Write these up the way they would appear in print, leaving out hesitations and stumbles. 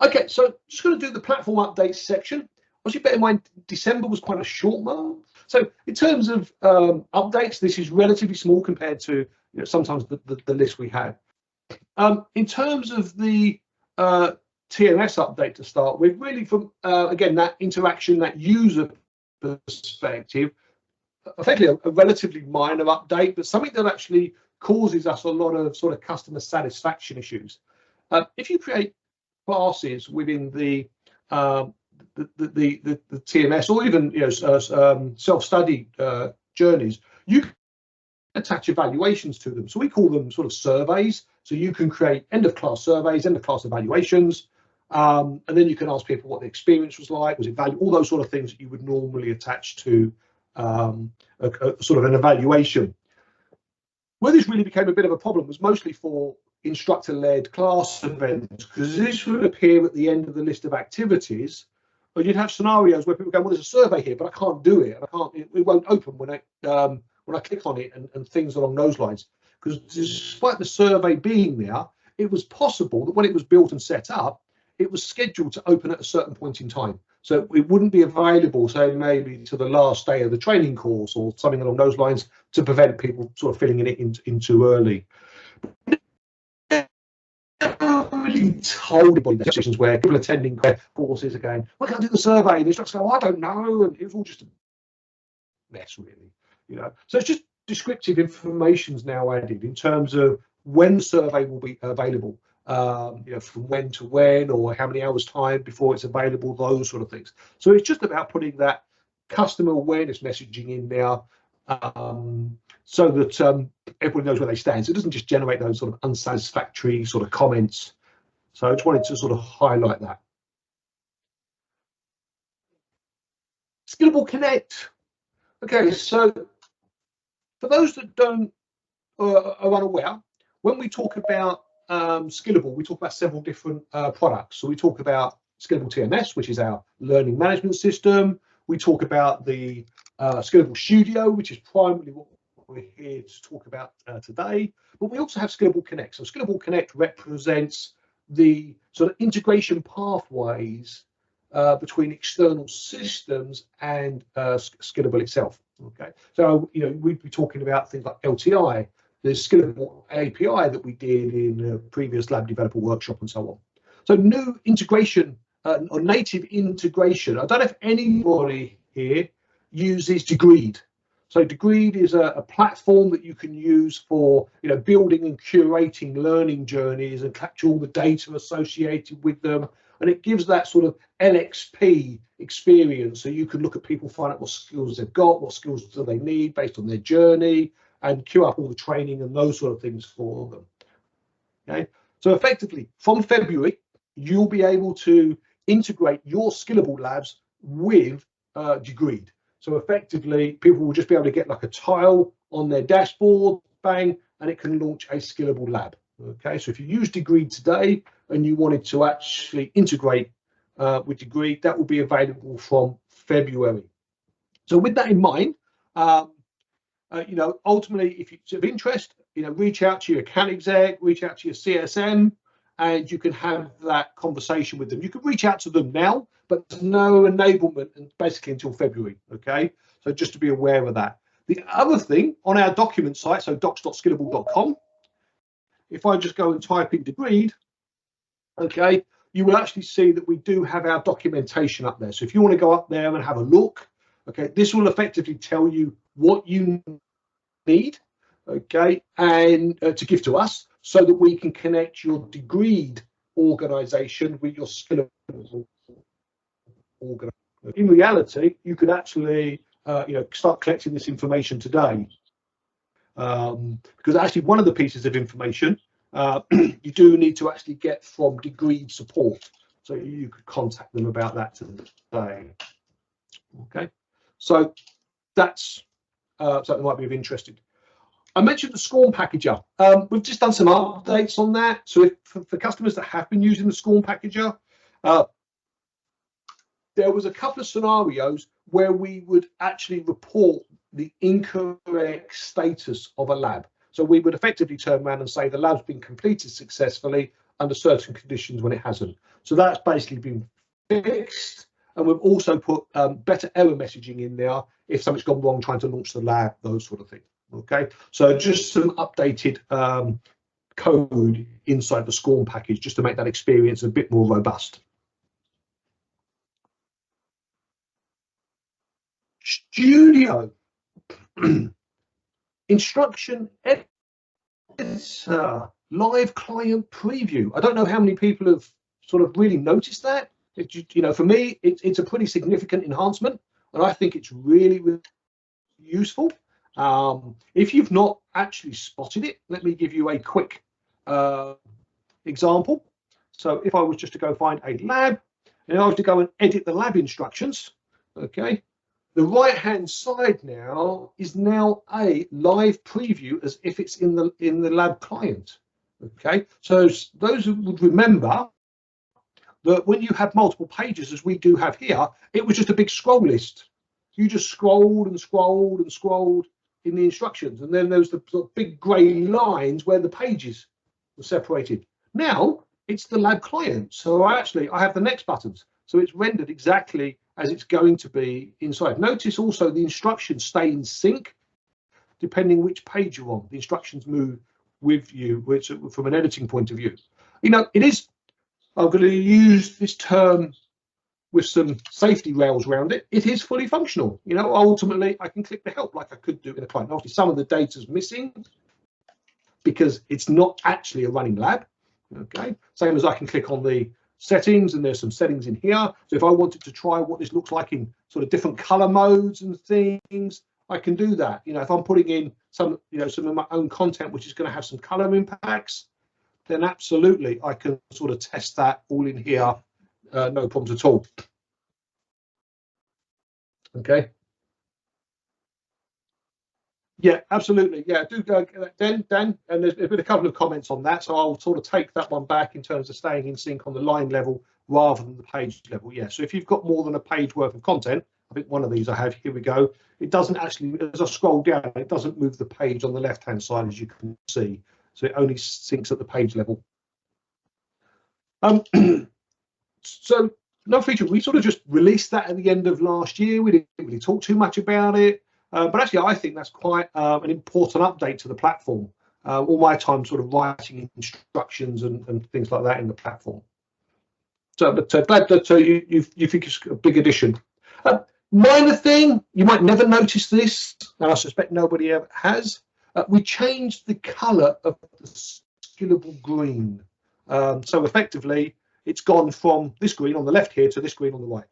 Okay, so just going to do the platform updates section. Obviously, bear in mind, December was quite a short month. So in terms of updates, this is relatively small compared to sometimes the list we have. In terms of the TMS update to start with, really from, again, that interaction, that user perspective, effectively a relatively minor update, but something that actually causes us a lot of sort of customer satisfaction issues. If you create classes within the TMS, or even self-study journeys, you can attach evaluations to them. So we call them sort of surveys. So you can create end-of-class surveys, end-of-class evaluations, and then you can ask people what the experience was like, was it valuable, all those sort of things that you would normally attach to a sort of an evaluation. Where this really became a bit of a problem was mostly for instructor-led class events, because this would appear at the end of the list of activities, but you'd have scenarios where people go, well, there's a survey here, but I can't do it, and it won't open when I click on it, and things along those lines. Because despite the survey being there, it was possible that when it was built and set up, it was scheduled to open at a certain point in time. So it wouldn't be available, say, maybe to the last day of the training course or something along those lines, to prevent people sort of filling it in too early. Really told about the situations where people attending courses are going, well, can I do the survey? And the instructors go, I don't know. And it was all just a mess, really. So it's just descriptive information's now added in terms of when the survey will be available, from when to when, or how many hours time before it's available, those sort of things. So it's just about putting that customer awareness messaging in there, so that everyone knows where they stand. So it doesn't just generate those sort of unsatisfactory sort of comments. So I just wanted to sort of highlight that. Skillable Connect. Okay, so for those that are unaware, when we talk about Skillable, we talk about several different products. So we talk about Skillable TMS, which is our learning management system. We talk about the Skillable Studio, which is primarily what we're here to talk about today. But we also have Skillable Connect. So Skillable Connect represents the sort of integration pathways between external systems and Skillable itself. Okay, so we'd be talking about things like LTI, the Skillable API that we did in a previous lab developer workshop, and so on. So new integration or native integration. I don't know if anybody here uses Degreed. So Degreed is a platform that you can use for building and curating learning journeys and capture all the data associated with them. And it gives that sort of LXP experience. So you can look at people, find out what skills they've got, what skills do they need based on their journey, and queue up all the training and those sort of things for them. Okay, so effectively from February, you'll be able to integrate your Skillable labs with Degreed. So effectively, people will just be able to get like a tile on their dashboard, bang, and it can launch a Skillable lab. Okay, so if you use Degreed today and you wanted to actually integrate with Degreed, that will be available from February. So with that in mind, ultimately, if it's of interest, reach out to your account exec, reach out to your CSM, and you can have that conversation with them. You can reach out to them now, but there's no enablement basically until February. Okay, so just to be aware of that. The other thing on our document site, so docs.skillable.com, if I just go and type in Degreed, okay, you will actually see that we do have our documentation up there. So if you want to go up there and have a look, okay, this will effectively tell you what you need, okay, and to give to us, so that we can connect your Degreed organization with your Skillable organization. In reality, you could actually start collecting this information today, because actually one of the pieces of information you do need to actually get from Degreed support, so you could contact them about that today. Okay, so that's something that might be of interest. I mentioned the SCORM packager. We've just done some updates on that. So if, for customers that have been using the SCORM packager, there was a couple of scenarios where we would actually report the incorrect status of a lab. So we would effectively turn around and say the lab's been completed successfully, under certain conditions when it hasn't. So that's basically been fixed. And we've also put better error messaging in there if something's gone wrong trying to launch the lab, those sort of things. Okay, so just some updated code inside the SCORM package just to make that experience a bit more robust. Studio. Instruction editor, live client preview. I don't know how many people have sort of really noticed that. You know, for me, it's a pretty significant enhancement, and I think it's really, really useful. If you've not actually spotted it, let me give you a quick example. So if I was just to go find a lab, and I was to go and edit the lab instructions, okay, the right-hand side now is now a live preview as if it's in the lab client. Okay, so those who would remember that when you have multiple pages, as we do have here, it was just a big scroll list. You just scrolled and scrolled and scrolled in the instructions, and then there was the sort of big grey lines where the pages were separated. Now it's the lab client, so actually I have the next buttons, so it's rendered exactly as it's going to be inside. Notice also the instructions stay in sync depending which page you're on. The instructions move with you, which from an editing point of view. You know, it is, I'm going to use this term with some safety rails around it. It is fully functional. You know, ultimately I can click the help like I could do in a client. Obviously some of the data's missing because it's not actually a running lab. Okay, same as I can click on the settings, and there's some settings in here. So if I wanted to try what this looks like in sort of different color modes and things, I can do that. You know, if I'm putting in some, you know, some of my own content, which is going to have some color impacts, then absolutely I can sort of test that all in here, no problems at all. Okay. Yeah, absolutely. Yeah, do go Dan, and there's been a couple of comments on that, so I'll sort of take that one back in terms of staying in sync on the line level rather than the page level. Yeah, so if you've got more than a page worth of content, I think one of these I have, here we go, it doesn't actually, as I scroll down, it doesn't move the page on the left hand side, as you can see, so it only syncs at the page level. So another feature, we sort of just released that at the end of last year. We didn't really talk too much about it. But actually, I think that's quite an important update to the platform. All my time sort of writing instructions and things like that in the platform. So, but glad that you think it's a big addition. Minor thing, you might never notice this, and I suspect nobody ever has. We changed the colour of the Skillable green. So effectively, it's gone from this green on the left here to this green on the right.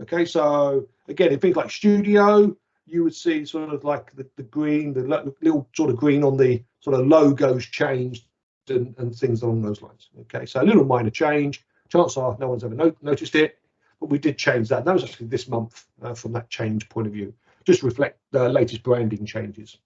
Okay, so again, in things like Studio, you would see sort of like the green, the little sort of green on the sort of logos changed and things along those lines. Okay, so a little minor change. Chances are no one's ever noticed it, but we did change that. And that was actually this month from that change point of view, just reflect the latest branding changes.